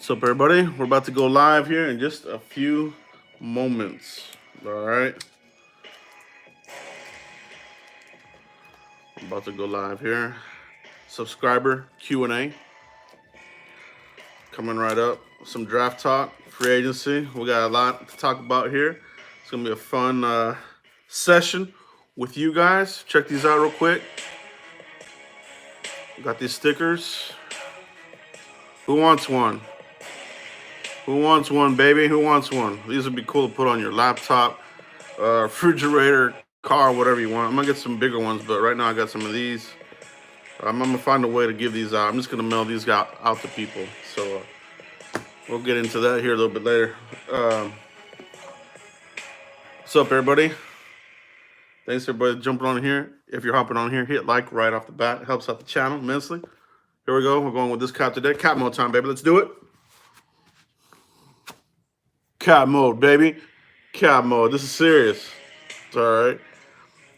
What's up, everybody? We're about to go live here in just a few moments. All right, I'm about to go live here. Subscriber Q&A coming right up. Some draft talk, free agency. We got a lot to talk about here. It's gonna be a fun session with you guys. Check these out real quick. Got these stickers. Who wants one? Who wants one, baby? Who wants one? These would be cool to put on your laptop, refrigerator, car, whatever you want. I'm gonna get some bigger ones, but right now I got some of these. I'm gonna find a way to give these out. I'm just gonna mail these out to people. So we'll get into that here a little bit later. What's up, everybody? Thanks everybody jumping on here. If you're hopping on here, hit like right off the bat. It helps out the channel immensely. Here we go. We're going with this cap today. Cap mode time, baby. Let's do it. Cap mode, baby. Cap mode. This is serious. It's all right.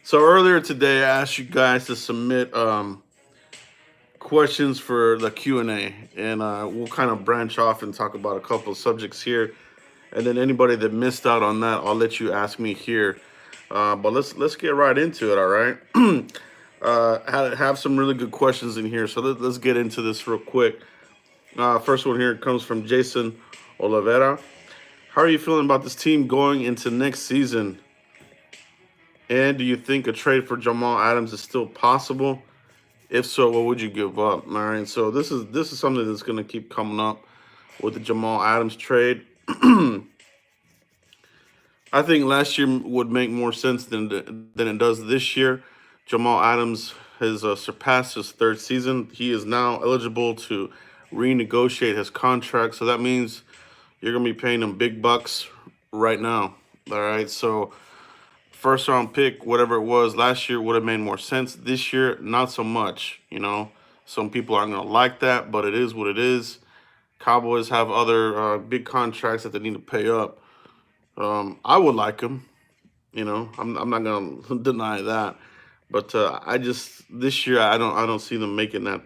So earlier today, I asked you guys to submit questions for the Q&A, and we'll kind of branch off and talk about a couple of subjects here, and then anybody that missed out on that, I'll let you ask me here. But let's get right into it. All right. Have some really good questions in here, so let's get into this real quick. First one here comes from Jason Oliveira. How are you feeling about this team going into next season? And do you think a trade for Jamal Adams is still possible? If so, what would you give up? All right. So this is something that's going to keep coming up with the Jamal Adams trade. I think last year would make more sense than it does this year. Jamal Adams has surpassed his third season. He is now eligible to renegotiate his contract. So that means you're going to be paying him big bucks right now. All right. So first round pick, whatever it was last year, would have made more sense. This year, not so much. Some people aren't going to like that, but it is what it is. Cowboys have other big contracts that they need to pay up. I would like him. I'm not going to deny that. But I just this year I don't see them making that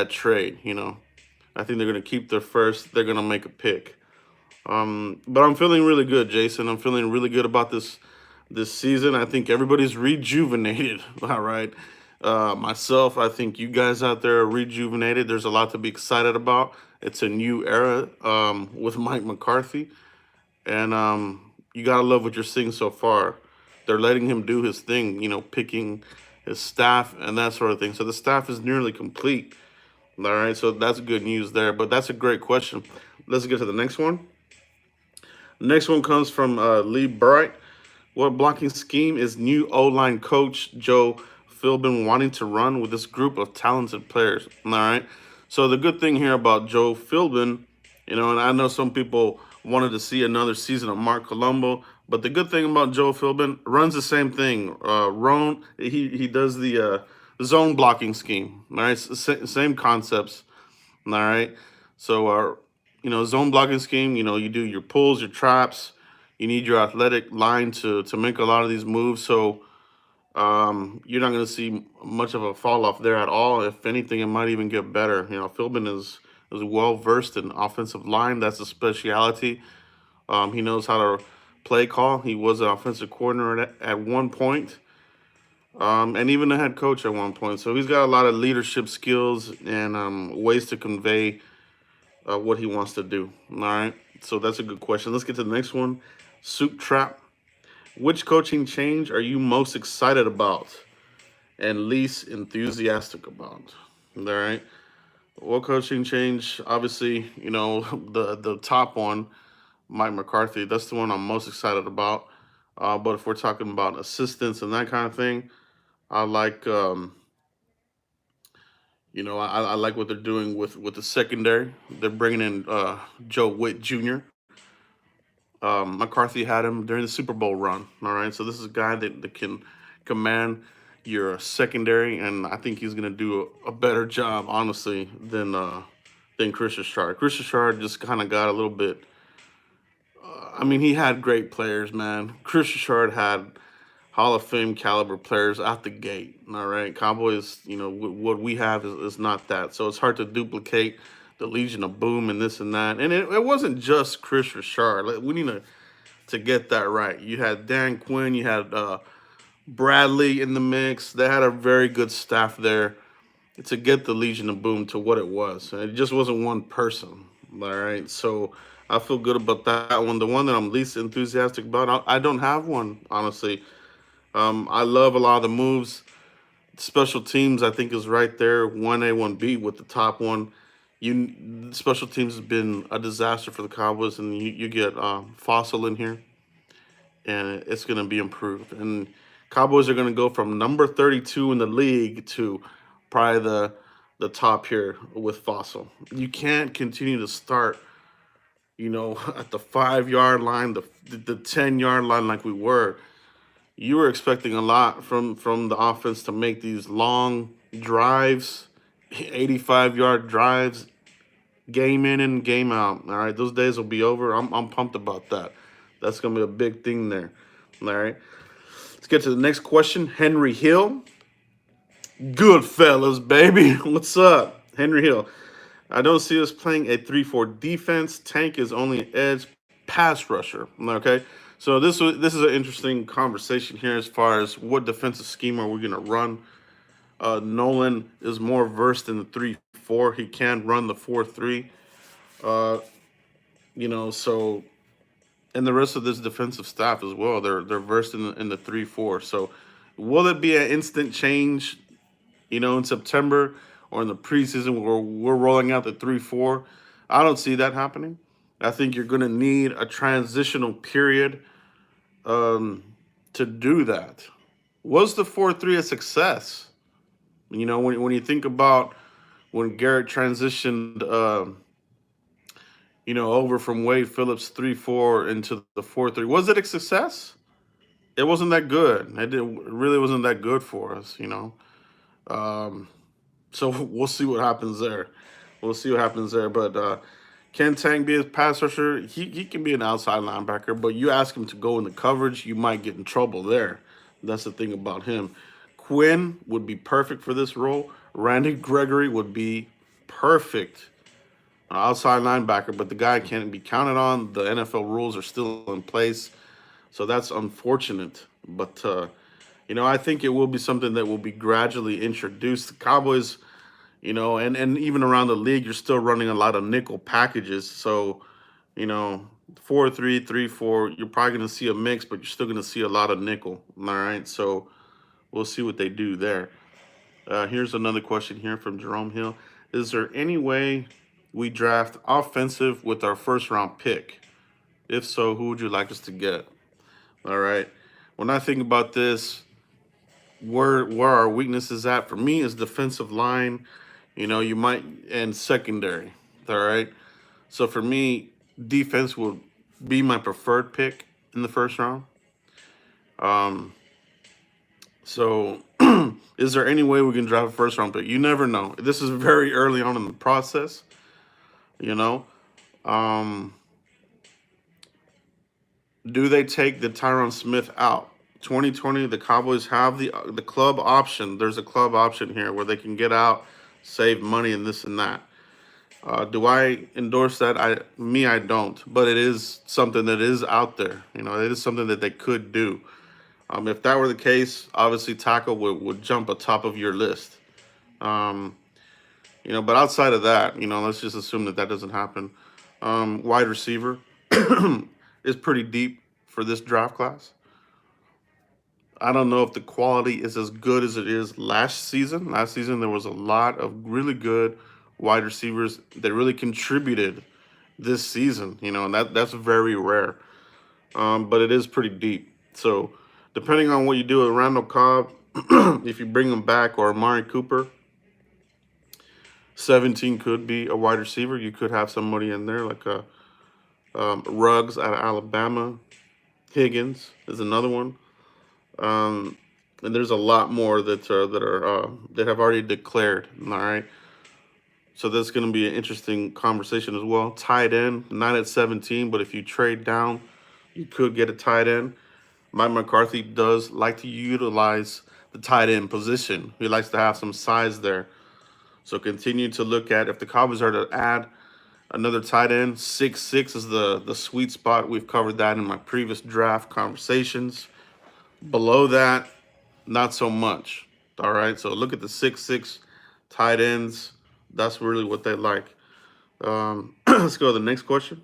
trade. I think they're going to keep their first. They're going to make a pick. But I'm feeling really good, Jason. I'm feeling really good about this season. I think everybody's rejuvenated. All right. Myself, I think you guys out there are rejuvenated. There's a lot to be excited about. It's a new era with Mike McCarthy. And you got to love what you're seeing so far. They're letting him do his thing, picking his staff and that sort of thing. So the staff is nearly complete. All right. So that's good news there. But that's a great question. Let's get to the next one. Next one comes from Lee Bright. What blocking scheme is new O-line coach Joe Philbin wanting to run with this group of talented players? All right. So the good thing here about Joe Philbin, and I know some people wanted to see another season of Mark Colombo, but the good thing about Joe Philbin runs the same thing. He does the zone blocking scheme. All right. Same concepts. All right. So zone blocking scheme, you do your pulls, your traps. You need your athletic line to make a lot of these moves. So you're not going to see much of a fall off there at all. If anything, it might even get better. Philbin is well versed in offensive line. That's a specialty. He knows how to play call. He was an offensive coordinator at one point, and even a head coach at one point. So he's got a lot of leadership skills and ways to convey what he wants to do. All right. So that's a good question. Let's get to the next one. Soup Trap. Which coaching change are you most excited about and least enthusiastic about? All right. What coaching change? Obviously, the top one, Mike McCarthy. That's the one I'm most excited about. But if we're talking about assistants and that kind of thing, I like I like what they're doing with the secondary. They're bringing in Joe Witt Jr. McCarthy had him during the Super Bowl run. All right, so this is a guy that can command your secondary, and I think he's going to do a better job, honestly, than Chris Richard. Chris Richard just kind of got a little bit. He had great players, man. Chris Richard had Hall of Fame caliber players out the gate. All right, Cowboys, what we have is not that. So it's hard to duplicate the Legion of Boom and this and that. And it wasn't just Chris Richard. Like, we need to get that right. You had Dan Quinn, you had Bradley in the mix. They had a very good staff there to get the Legion of Boom to what it was. And it just wasn't one person. All right. So I feel good about that one. The one that I'm least enthusiastic about, I don't have one, honestly. I love a lot of the moves. Special teams, I think, is right there, 1A, 1B with the top one. Special teams has been a disaster for the Cowboys, and you get Fossil in here, and it's going to be improved. And Cowboys are going to go from number 32 in the league to probably the top here with Fossil. You can't continue to start, at the 5 yard line, the 10 yard line like we were. You were expecting a lot from the offense to make these long drives, 85-yard drives, game in and game out. All right, those days will be over. I'm pumped about that. That's gonna be a big thing there. All right, let's get to the next question. Henry Hill, good fellas, baby. What's up, Henry Hill? I don't see us playing a 3-4 defense. Tank is only an edge pass rusher. Okay, so this is an interesting conversation here as far as what defensive scheme are we gonna run. Nolan is more versed in the 3-4. He can run the 4-3. Uh, so and the rest of this defensive staff as well. They're versed in the 3-4. So will it be an instant change? In September or in the preseason where we're rolling out the 3-4? I don't see that happening. I think you're going to need a transitional period to do that. Was the 4-3 a success? When you think about when Garrett transitioned, over from Wade Phillips 3-4 into the 4-3, was it a success? It wasn't that good. It really wasn't that good for us. So we'll see what happens there. We'll see what happens there. But can Tank be a pass rusher? He can be an outside linebacker, but you ask him to go in the coverage, you might get in trouble there. That's the thing about him. Quinn would be perfect for this role. Randy Gregory would be perfect outside linebacker, but the guy can't be counted on. The NFL rules are still in place, so that's unfortunate. But I think it will be something that will be gradually introduced. The Cowboys, and even around the league, you're still running a lot of nickel packages. So, 4-3, 3-4, you're probably going to see a mix, but you're still going to see a lot of nickel. All right, so we'll see what they do there. Here's another question here from Jerome Hill. Is there any way we draft offensive with our first round pick? If so, who would you like us to get? All right. When I think about this, where our weakness is at for me is defensive line. You might and secondary. All right. So for me, defense would be my preferred pick in the first round. So is there any way we can draft a first round pick? You never know. This is very early on in the process. Um, do they take the Tyron Smith out? 2020, the Cowboys have the club option. There's a club option here where they can get out, save money, and this and that. Do I endorse that? I don't. But it is something that is out there. It is something that they could do. If that were the case, obviously tackle would jump atop of your list. But outside of that, let's just assume that doesn't happen. Wide receiver is pretty deep for this draft class. I don't know if the quality is as good as it is last season. Last season, there was a lot of really good wide receivers that really contributed this season, and that's very rare. But it is pretty deep. So depending on what you do with Randall Cobb, if you bring him back, or Amari Cooper, 17 could be a wide receiver. You could have somebody in there like a Ruggs out of Alabama. Higgins is another one. And there's a lot more that have already declared. All right. So that's going to be an interesting conversation as well. Tight end, not at 17, but if you trade down, you could get a tight end. Mike McCarthy does like to utilize the tight end position. He likes to have some size there. So continue to look at if the Cowboys are to add another tight end. 6'6" is the sweet spot. We've covered that in my previous draft conversations. Below that, not so much. All right. So look at the 6'6" tight ends. That's really what they like. Let's go to the next question.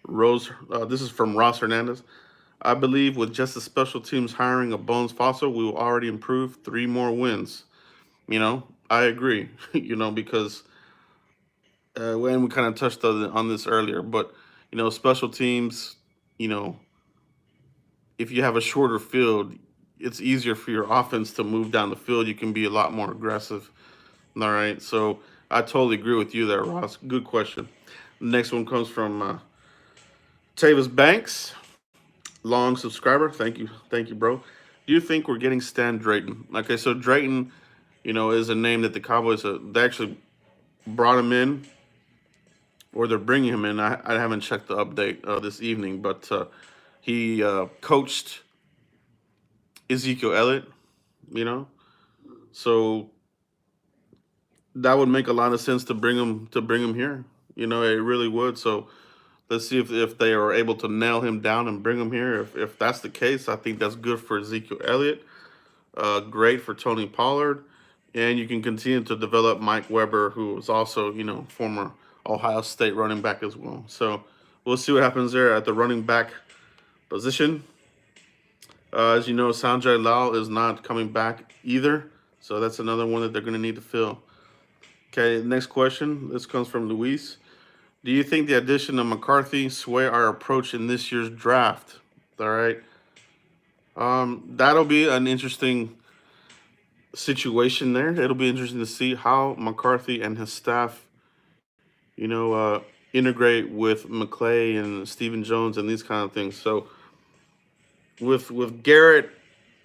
This is from Ross Hernandez. I believe with just the special teams hiring of Bones Fossil, we will already improve 3 more wins. I agree. Because and we kind of touched on this earlier, but special teams, you know, if you have a shorter field, it's easier for your offense to move down the field. You can be a lot more aggressive. All right, so I totally agree with you there, Ross. Good question. Next one comes from Tavis Banks, long subscriber. Thank you, bro. Do you think we're getting Stan Drayton? Okay, so Drayton, is a name that the Cowboys they actually brought him in, or they're bringing him in. I haven't checked the update this evening, but he coached Ezekiel Elliott. You know, so that would make a lot of sense to bring him here. It really would. So let's see if they are able to nail him down and bring him here. If that's the case, I think that's good for Ezekiel Elliott. Great for Tony Pollard, and you can continue to develop Mike Weber, who is also former Ohio State running back as well. So we'll see what happens there at the running back position. As you know, Sanjay Lal is not coming back either, so that's another one that they're going to need to fill. Okay, next question. This comes from Luis. Do you think the addition of McCarthy sway our approach in this year's draft? All right. That'll be an interesting situation there. It'll be interesting to see how McCarthy and his staff, integrate with McClay and Stephen Jones and these kind of things. So with Garrett,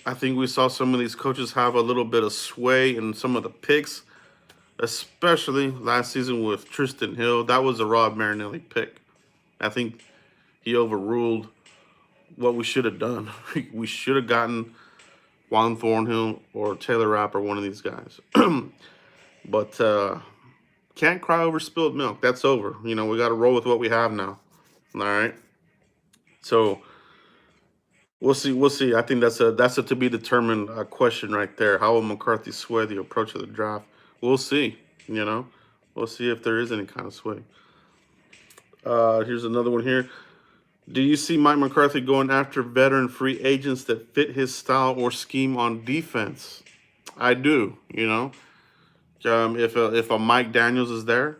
I think we saw some of these coaches have a little bit of sway in some of the picks, especially last season with Tristan Hill. That was a Rod Marinelli pick. I think he overruled what we should have done. We should have gotten Juan Thornhill or Taylor Rapp or one of these guys. But can't cry over spilled milk. That's over. We got to roll with what we have now. All right. So we'll see. We'll see. I think that's a to be determined question right there. How will McCarthy sway the approach of the draft? We'll see. We'll see if there is any kind of sway. Here's another one here. Do you see Mike McCarthy going after veteran free agents that fit his style or scheme on defense? I do. If a Mike Daniels is there,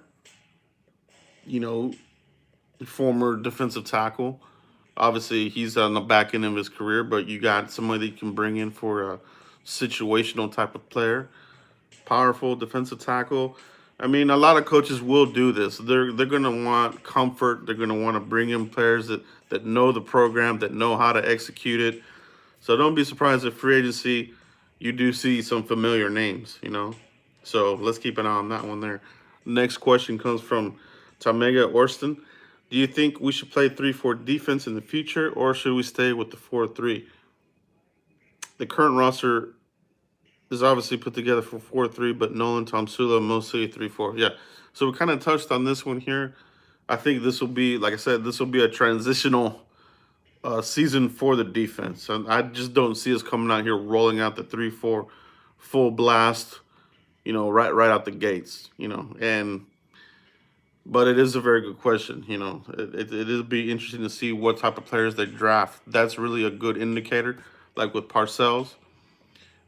former defensive tackle, obviously he's on the back end of his career, but you got somebody that you can bring in for a situational type of player, powerful defensive tackle. I mean, a lot of coaches will do this. They're going to want comfort. They're going to want to bring in players that know the program, that know how to execute it. So don't be surprised if free agency you do see some familiar names, So let's keep an eye on that one there. Next question comes from Tamega Orston. Do you think we should play 3-4 defense in the future, or should we stay with the 4-3? The current roster is obviously put together for 4-3, but Nolan Tomsula mostly 3-4. Yeah. So we kind of touched on this one here. I think this will be, like I said, this will be a transitional season for the defense. And I just don't see us coming out here rolling out the 3-4 full blast, right out the gates, but it is a very good question. It'll be interesting to see what type of players they draft. That's really a good indicator. Like with Parcells,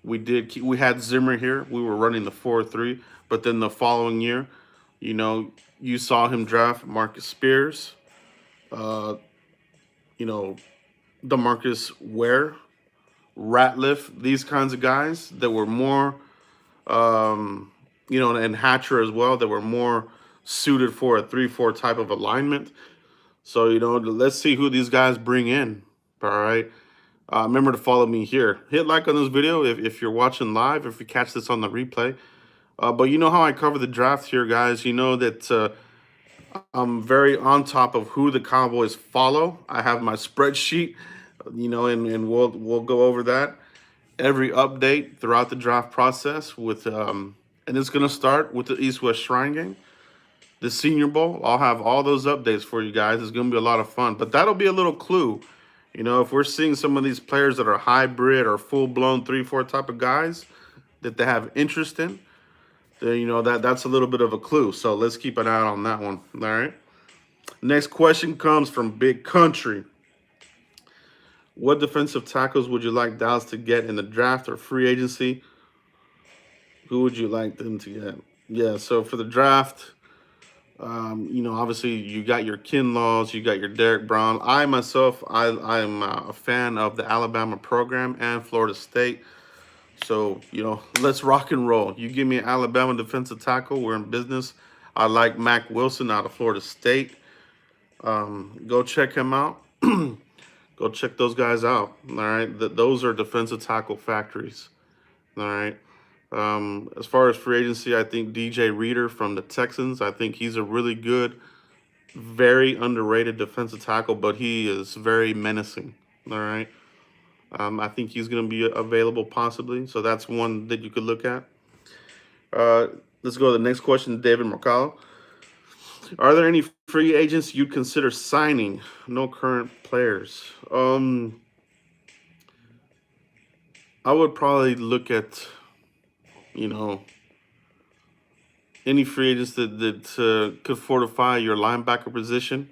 we had Zimmer here. We were running the 4-3, but then the following year, you saw him draft Marcus Spears, DeMarcus Ware, Ratliff, these kinds of guys that were more, and Hatcher as well, that were more suited for a 3-4 type of alignment. So, let's see who these guys bring in. All right. Remember to follow me here. Hit like on this video if you're watching live, if you catch this on the replay. But you know how I cover the draft here, guys. You know that I'm very on top of who the Cowboys follow. I have my spreadsheet, and we'll go over that every update throughout the draft process with And it's going to start with the East West Shrine game, the Senior Bowl. I'll have all those updates for you guys. It's going to be a lot of fun. But that'll be a little clue. If we're seeing some of these players that are hybrid or full blown 3-4 type of guys that they have interest in, then that's a little bit of a clue. So let's keep an eye on that one. All right. Next question comes from Big Country. What defensive tackles would you like Dallas to get in the draft or free agency? Who would you like them to get? Yeah, so for the draft, obviously you got your Kinlaws, you got your Derek Brown. I myself, I'm a fan of the Alabama program and Florida State. So, let's rock and roll. You give me an Alabama defensive tackle, we're in business. I like Mac Wilson out of Florida State. Go check him out. Go check those guys out. All right, those are defensive tackle factories. All right. As far as free agency, I think DJ Reader from the Texans. I think he's a really good, very underrated defensive tackle, but he is very menacing. All right. I think he's going to be available possibly. So that's one that you could look at. Let's go to the next question, David Mercado. Are there any free agents you'd consider signing? No current players. I would probably look at, any free agents that could fortify your linebacker position.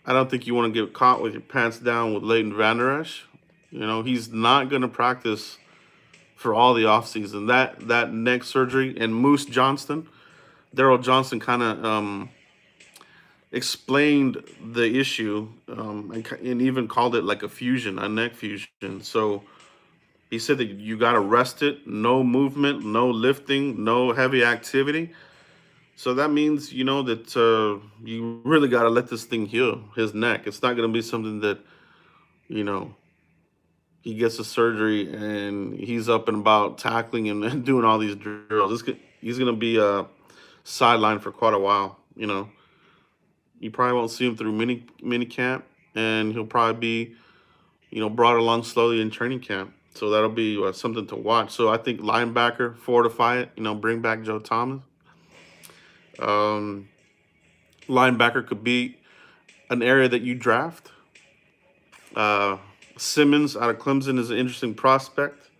I don't think you want to get caught with your pants down with Leighton Vander Esch. He's not going to practice for all the offseason. That neck surgery and Moose Johnston, Daryl Johnston kind of explained the issue and even called it like a neck fusion. So he said that you got to rest it, no movement, no lifting, no heavy activity. So that means, that you really got to let this thing heal, his neck. It's not going to be something that, he gets a surgery and he's up and about tackling and doing all these drills. He's going to be sidelined for quite a while, You probably won't see him through mini camp, and he'll probably be, brought along slowly in training camp. So that'll be something to watch. So I think linebacker, fortify it, bring back Joe Thomas. Linebacker could be an area that you draft. Simmons out of Clemson is an interesting prospect.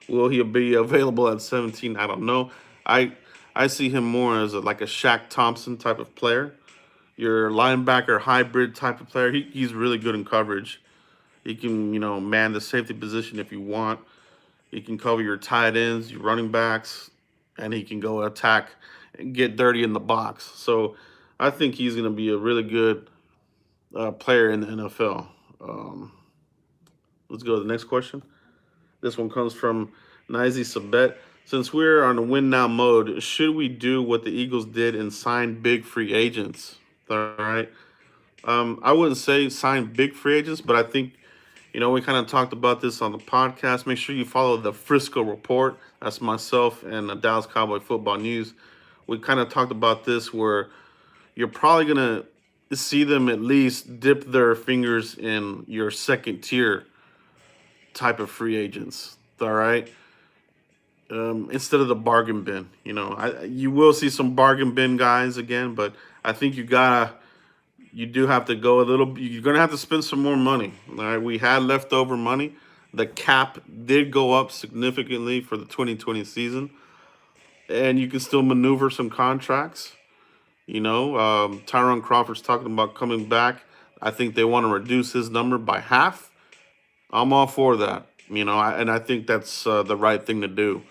Will he be available at 17? I don't know. I see him more as like a Shaq Thompson type of player. Your linebacker hybrid type of player. He's really good in coverage. He can, man the safety position if you want. He can cover your tight ends, your running backs, and he can go attack and get dirty in the box. So I think he's going to be a really good player in the NFL. Let's go to the next question. This one comes from Nizy Sabet. Since we're on a win now mode, should we do what the Eagles did and sign big free agents? All right. I wouldn't say sign big free agents, but I think, we kind of talked about this on the podcast. Make sure you follow the Frisco Report. That's myself and the Dallas Cowboy Football News. We kind of talked about this where you're probably going to see them at least dip their fingers in your second tier type of free agents. All right. Instead of the bargain bin, you will see some bargain bin guys again, but I think you do have to go a little. You're gonna have to spend some more money. All right, we had leftover money. The cap did go up significantly for the 2020 season, and you can still maneuver some contracts. Tyrone Crawford's talking about coming back. I think they want to reduce his number by half. I'm all for that. And I think that's the right thing to do.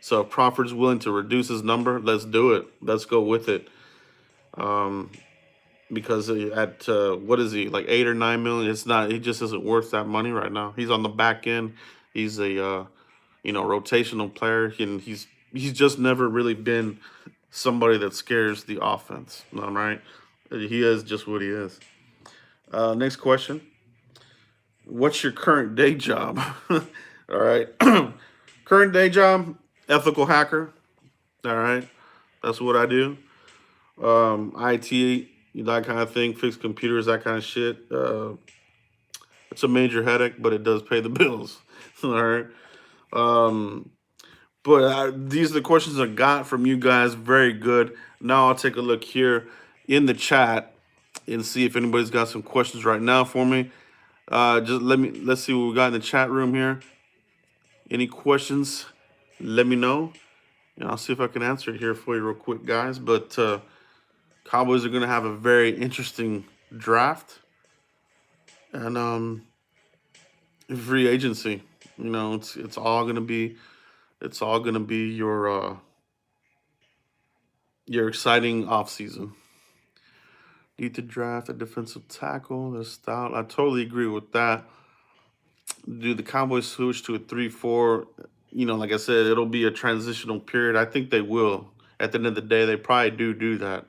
So if Crawford's willing to reduce his number, let's do it. Let's go with it. Because at what is he, like 8 or 9 million? It's not. He just isn't worth that money right now. He's on the back end. He's a rotational player, and he's just never really been somebody that scares the offense. All right, he is just what he is. Next question. What's your current day job? All right, current day job, ethical hacker. All right, that's what I do. IT, that kind of thing, fix computers, that kind of shit. It's a major headache, but it does pay the bills. All right. But these are the questions I got from you guys. Very good. Now I'll take a look here in the chat and see if anybody's got some questions right now for me. Just let's see what we got in the chat room here. Any questions? Let me know, and I'll see if I can answer it here for you real quick, guys. But Cowboys are going to have a very interesting draft and free agency. It's all going to be your exciting offseason. Need to draft a defensive tackle. The style, I totally agree with that. Do the Cowboys switch to a 3-4? Like I said, it'll be a transitional period. I think they will. At the end of the day, they probably do that.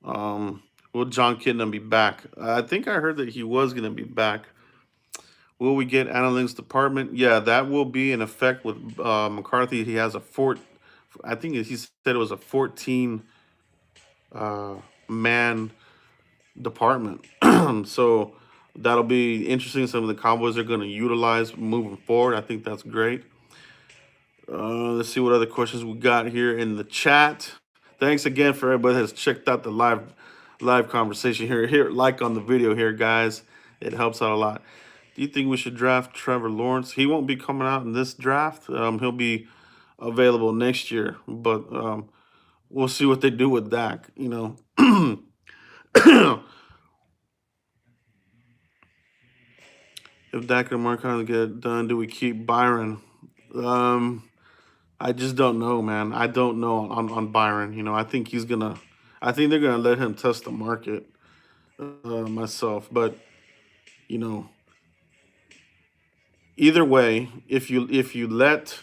Um, will John Kitna be back? I think I heard that he was going to be back. Will we get analytics department? Yeah, that will be in effect with McCarthy. He has I think he said it was a 14 man department. So that'll be interesting. Some of the Cowboys are going to utilize moving forward. I think that's great. Let's see what other questions we got here in the chat. Thanks again for everybody that's checked out the live conversation here. Like on the video here, guys. It helps out a lot. Do you think we should draft Trevor Lawrence? He won't be coming out in this draft. He'll be available next year, but we'll see what they do with Dak. If Dak and Marcon get done, do we keep Byron? I just don't know, man. I don't know on Byron. I think they're gonna let him test the market myself. But you know, either way, if you let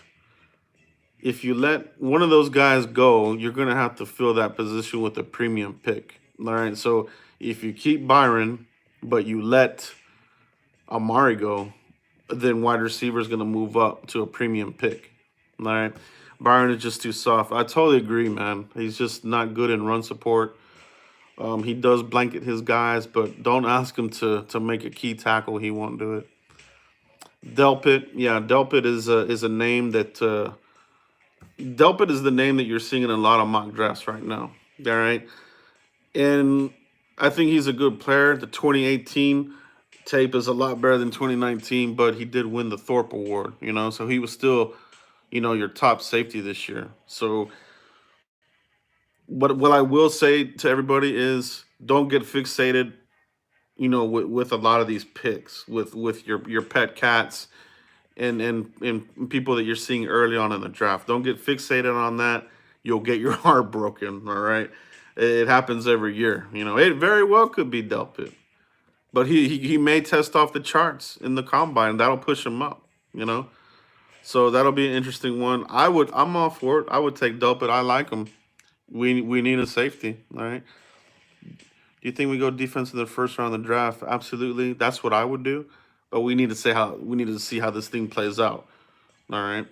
one of those guys go, you're gonna have to fill that position with a premium pick. All right. So if you keep Byron, but you let Amari go, then wide receiver is gonna move up to a premium pick. All right. Byron is just too soft. I totally agree, man. He's just not good in run support. He does blanket his guys, but don't ask him to make a key tackle. He won't do it. Delpit, yeah, Delpit is a name that Delpit is the name that you're seeing in a lot of mock drafts right now. All right, and I think he's a good player. The 2018 tape is a lot better than 2019, but he did win the Thorpe Award. So he was still, your top safety this year. So what I will say to everybody is don't get fixated, with a lot of these picks with your pet cats and people that you're seeing early on in the draft. Don't get fixated on that. You'll get your heart broken. All right, it happens every year. It very well could be Delpit, but he may test off the charts in the combine. That'll push him up. So that'll be an interesting one. I'm all for it. I would take Delpit. I like him. We need a safety. All right. Do you think we go defense in the first round of the draft? Absolutely. That's what I would do. But we need to see how this thing plays out. All right.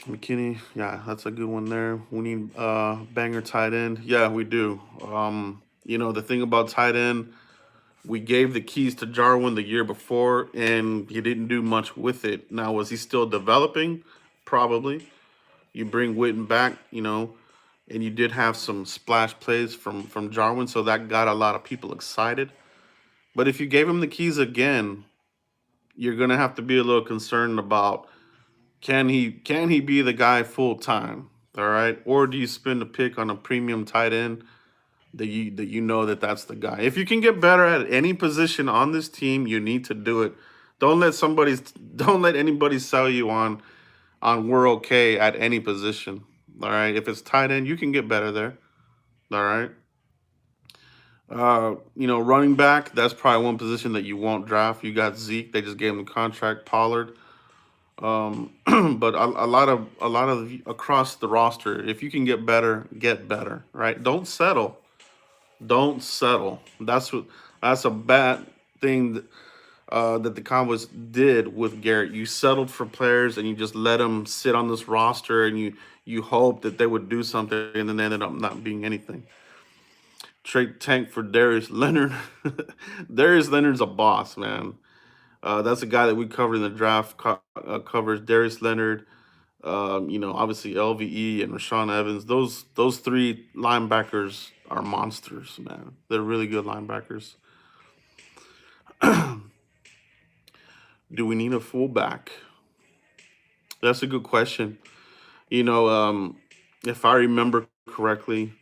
McKinney, yeah, that's a good one there. We need banger tight end. Yeah, we do. The thing about tight end, we gave the keys to Jarwin the year before, and he didn't do much with it. Now, was he still developing? Probably. You bring Witten back, and you did have some splash plays from Jarwin, so that got a lot of people excited. But if you gave him the keys again, you're gonna have to be a little concerned about can he be the guy full time, all right? Or do you spend a pick on a premium tight end that you know that's the guy? If you can get better at any position on this team, you need to do it. Don't let anybody sell you on we're okay at any position. All right. If it's tight end, you can get better there. All right. Running back, that's probably one position that you won't draft. You got Zeke. They just gave him the contract. Pollard. But a lot of across the roster, if you can get better, get better. Right. Don't settle. Don't settle. That's a bad thing that the Cowboys did with Garrett. You settled for players and you just let them sit on this roster, and you hope that they would do something, and then they ended up not being anything. Trade tank for Darius Leonard. Darius Leonard's a boss, man. That's a guy that we covered in the draft. Covers Darius Leonard. Obviously LVE and Rashawn Evans. Those three linebackers are monsters, man. They're really good linebackers. Do we need a fullback? That's a good question. You know, if I remember correctly,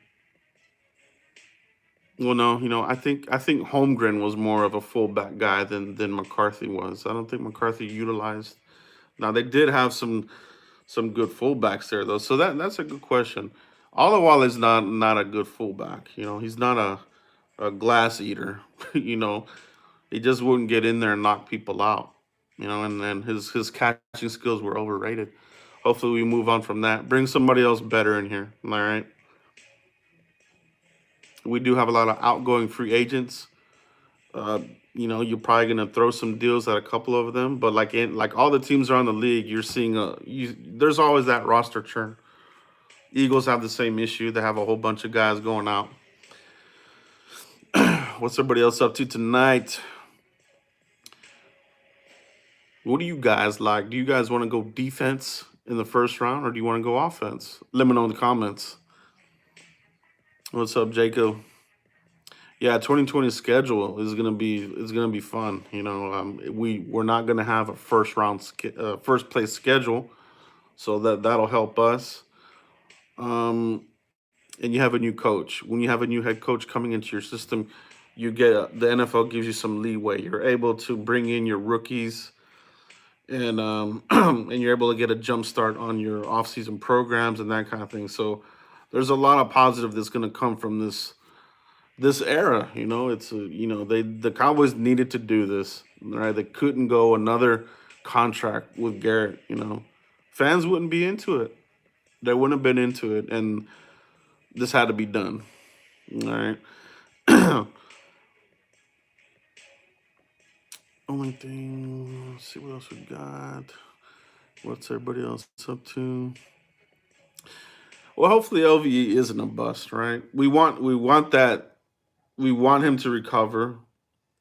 well, no, I think Holmgren was more of a fullback guy than McCarthy was. I don't think McCarthy utilized. Now they did have some good fullbacks there though, so that's a good question. Oliwal is not a good fullback. He's not a glass eater. you know, he just wouldn't get in there and knock people out. And then his catching skills were overrated. Hopefully we move on from that. Bring somebody else better in here. All right. We do have a lot of outgoing free agents. Uh, you're probably gonna throw some deals at a couple of them, but like all the teams around the league, you're seeing there's always that roster churn. Eagles have the same issue. They have a whole bunch of guys going out. What's everybody else up to tonight? What do you guys like? Do you guys want to go defense in the first round, or do you want to go offense? Let me know in the comments. What's up, Jacob? Yeah, 2020 schedule is gonna be fun. We're not gonna have a first place schedule, so that'll help us. Um, and you have a new coach. When you have a new head coach coming into your system, the NFL gives you some leeway. You're able to bring in your rookies, and and you're able to get a jump start on your offseason programs and that kind of thing. So there's a lot of positive that's going to come from this era. The Cowboys needed to do this, right? They couldn't go another contract with Garrett. Fans wouldn't be into it. They wouldn't have been into it, and this had to be done. All right. Only thing. Let's see what else we got. What's everybody else up to? Well, hopefully LVE isn't a bust, right? We want that. We want him to recover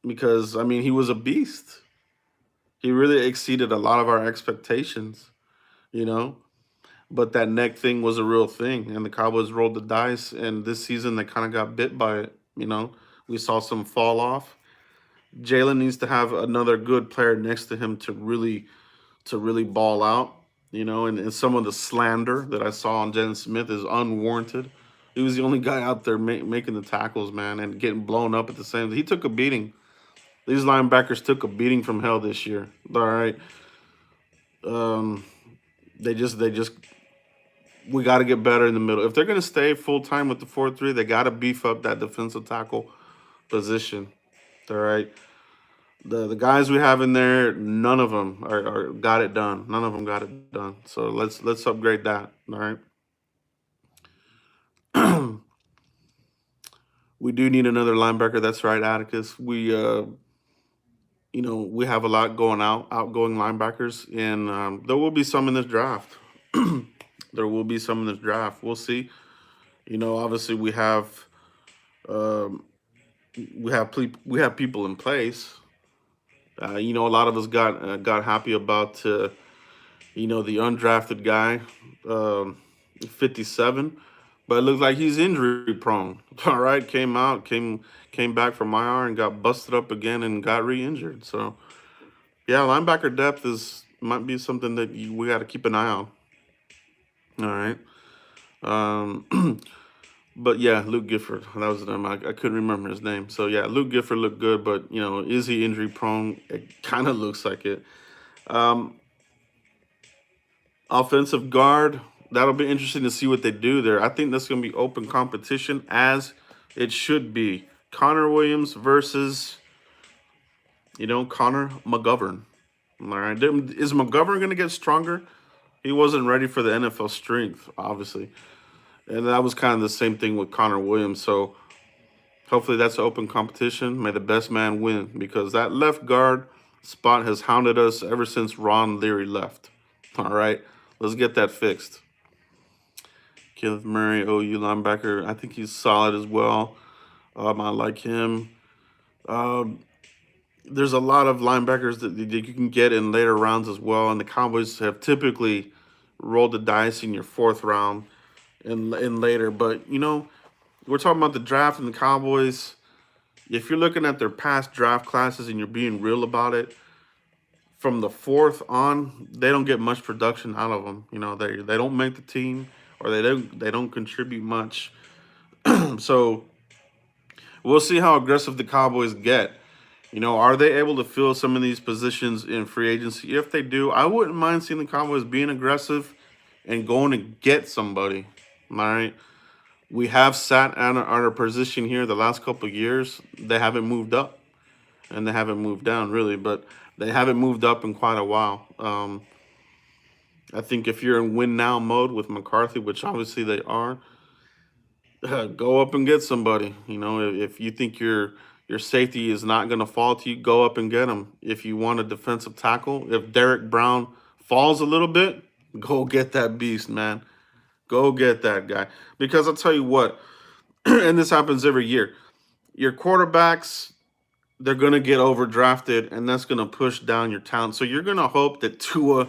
because he was a beast. He really exceeded a lot of our expectations, you know. But that neck thing was a real thing, and the Cowboys rolled the dice. And this season, they kind of got bit by it. We saw some fall off. Jalen needs to have another good player next to him to really ball out. And some of the slander that I saw on Jalen Smith is unwarranted. He was the only guy out there making the tackles, man, and getting blown up at the same. He took a beating. These linebackers took a beating from hell this year. All right. Um, they just we got to get better in the middle. If they're going to stay full time with the 4-3, they got to beef up that defensive tackle position. All right. The guys we have in there, none of them are got it done. None of them got it done. So let's upgrade that. All right. We do need another linebacker. That's right, Atticus. We have a lot outgoing linebackers, and there will be some in this draft. There will be some in this draft. We'll see. Obviously um, we have people in place. A lot of us got happy about the undrafted guy, 57, but it looks like he's injury prone. All right, came back from IR and got busted up again and got re-injured. So yeah, linebacker depth might be something that we got to keep an eye on. All right. Um, but yeah, Luke Gifford. That was the name. I couldn't remember his name. So yeah, Luke Gifford looked good, but is he injury prone? It kind of looks like it. Um, Offensive guard. That'll be interesting to see what they do there. I think that's going to be open competition as it should be. Connor Williams versus Connor McGovern. All right, is McGovern going to get stronger? He wasn't ready for the NFL strength, obviously. And that was kind of the same thing with Connor Williams. So hopefully that's an open competition. May the best man win, because that left guard spot has hounded us ever since Ron Leary left. All right, let's get that fixed. Kenneth Murray, OU linebacker. I think he's solid as well. I like him. Um, there's a lot of linebackers that you can get in later rounds as well. And the Cowboys have typically roll the dice in your fourth round and later. But we're talking about the draft and the Cowboys. If you're looking at their past draft classes and you're being real about it, from the fourth on, they don't get much production out of them. They don't make the team, or they don't contribute much. So we'll see how aggressive the Cowboys get. Are they able to fill some of these positions in free agency? If they do, I wouldn't mind seeing the Cowboys being aggressive and going to get somebody. All right. We have sat at our position here the last couple of years. They haven't moved up and they haven't moved down, really, but they haven't moved up in quite a while. I think if you're in win now mode with McCarthy, which obviously they are, go up and get somebody. If you think your safety is not going to fall to you, go up and get him. If you want a defensive tackle, if Derek Brown falls a little bit, go get that beast, man. Go get that guy. Because I'll tell you what, and this happens every year, your quarterbacks, they're going to get overdrafted, and that's going to push down your talent. So you're going to hope that Tua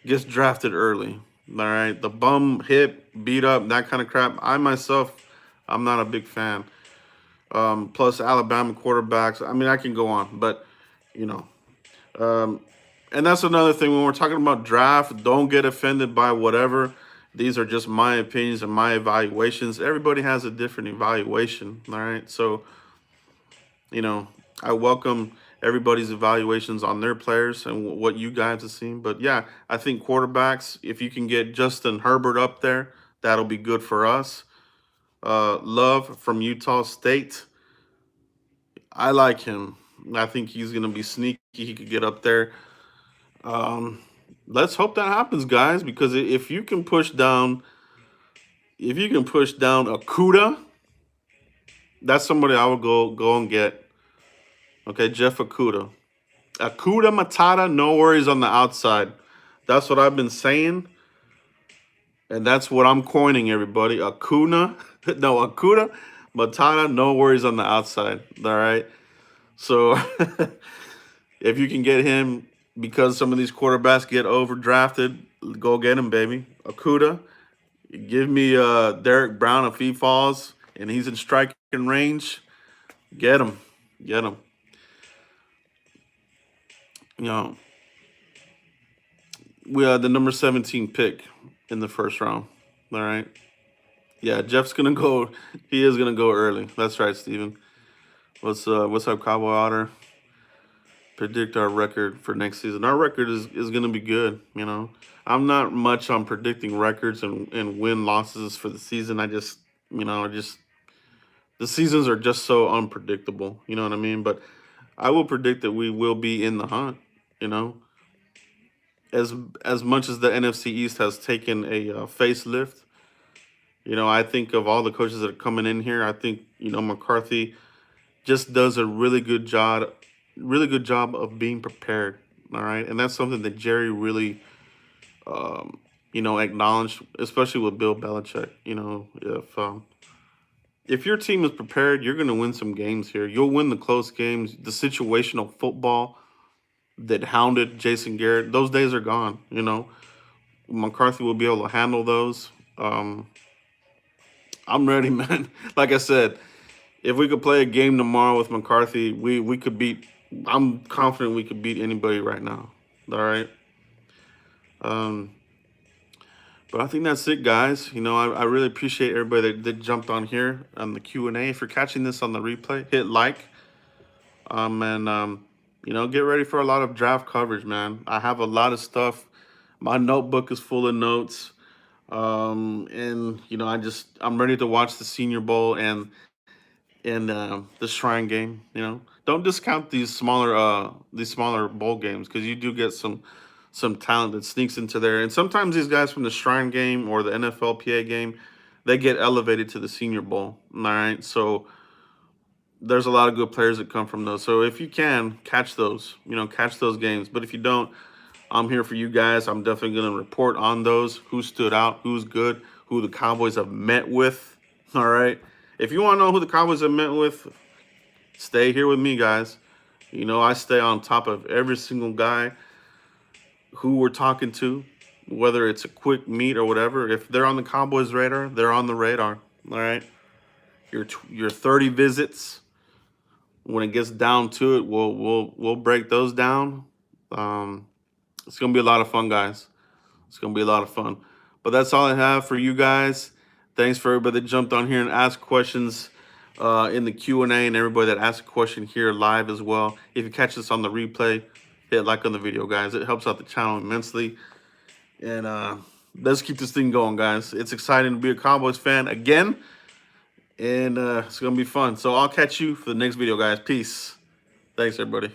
gets drafted early. All right. The bum, hip, beat up, that kind of crap. I'm not a big fan. Plus Alabama quarterbacks. I mean, I can go on, but you know, um, and that's another thing when we're talking about draft. Don't get offended by whatever. These are just my opinions and my evaluations. Everybody has a different evaluation. All right, so you know, I welcome everybody's evaluations on their players and what you guys have seen. But yeah, I think quarterbacks, if you can get Justin Herbert up there, that'll be good for us. Love from Utah State. I like him. I think he's going to be sneaky. He could get up there. Um, let's hope that happens, guys, because if you can push down Akuda, that's somebody I would go and get. Okay, Jeff Akuda. Akuda Matata, no worries on the outside. That's what I've been saying, and that's what I'm coining, everybody. Akuda Matata, no worries on the outside. All right. So if you can get him, because some of these quarterbacks get overdrafted, go get him, baby. Akuda, give me Derek Brown if he falls and he's in striking range. Get him, get him. You know, we are the number 17 pick in the first round. All right. Yeah, Jeff's gonna go. He is gonna go early. That's right, Steven. What's up, Cowboy Otter? Predict our record for next season. Our record is gonna be good. I'm not much on predicting records and win losses for the season. I just the seasons are just so unpredictable. You know what I mean? But I will predict that we will be in the hunt. You know, as as much as the NFC East has taken a facelift. I think of all the coaches that are coming in here. I think McCarthy just does a really good job of being prepared. All right, and that's something that Jerry really, acknowledged, especially with Bill Belichick. If your team is prepared, you're going to win some games here. You'll win the close games. The situational football that hounded Jason Garrett, those days are gone. McCarthy will be able to handle those. I'm ready, man. Like I said, if we could play a game tomorrow with McCarthy, we could beat. I'm confident we could beat anybody right now. All right. Um, but I think that's it, guys. I really appreciate everybody that jumped on here on the Q&A. If you're catching this on the replay, hit like. And get ready for a lot of draft coverage, man. I have a lot of stuff. My notebook is full of notes. And I'm ready to watch the Senior Bowl and the Shrine Game. Don't discount these smaller bowl games, because you do get some talent that sneaks into there. And sometimes these guys from the Shrine Game or the NFLPA game, they get elevated to the Senior Bowl. All right, so there's a lot of good players that come from those. So if you can catch those, catch those games. But if you don't, I'm here for you guys. I'm definitely going to report on those, who stood out, who's good, who the Cowboys have met with. All right. If you want to know who the Cowboys have met with, stay here with me, guys. I stay on top of every single guy who we're talking to. whether it's a quick meet or whatever. If they're on the Cowboys radar, they're on the radar. All right, your 30 visits. When it gets down to it, we'll break those down. Um, it's gonna be a lot of fun, guys. It's gonna be a lot of fun. But that's all I have for you guys. Thanks for everybody that jumped on here and asked questions in the Q&A, and everybody that asked a question here live as well. If you catch this on the replay, hit like on the video, guys. It helps out the channel immensely. And let's keep this thing going, guys. It's exciting to be a Cowboys fan again, and it's gonna be fun. So I'll catch you for the next video, guys. Peace. Thanks, everybody.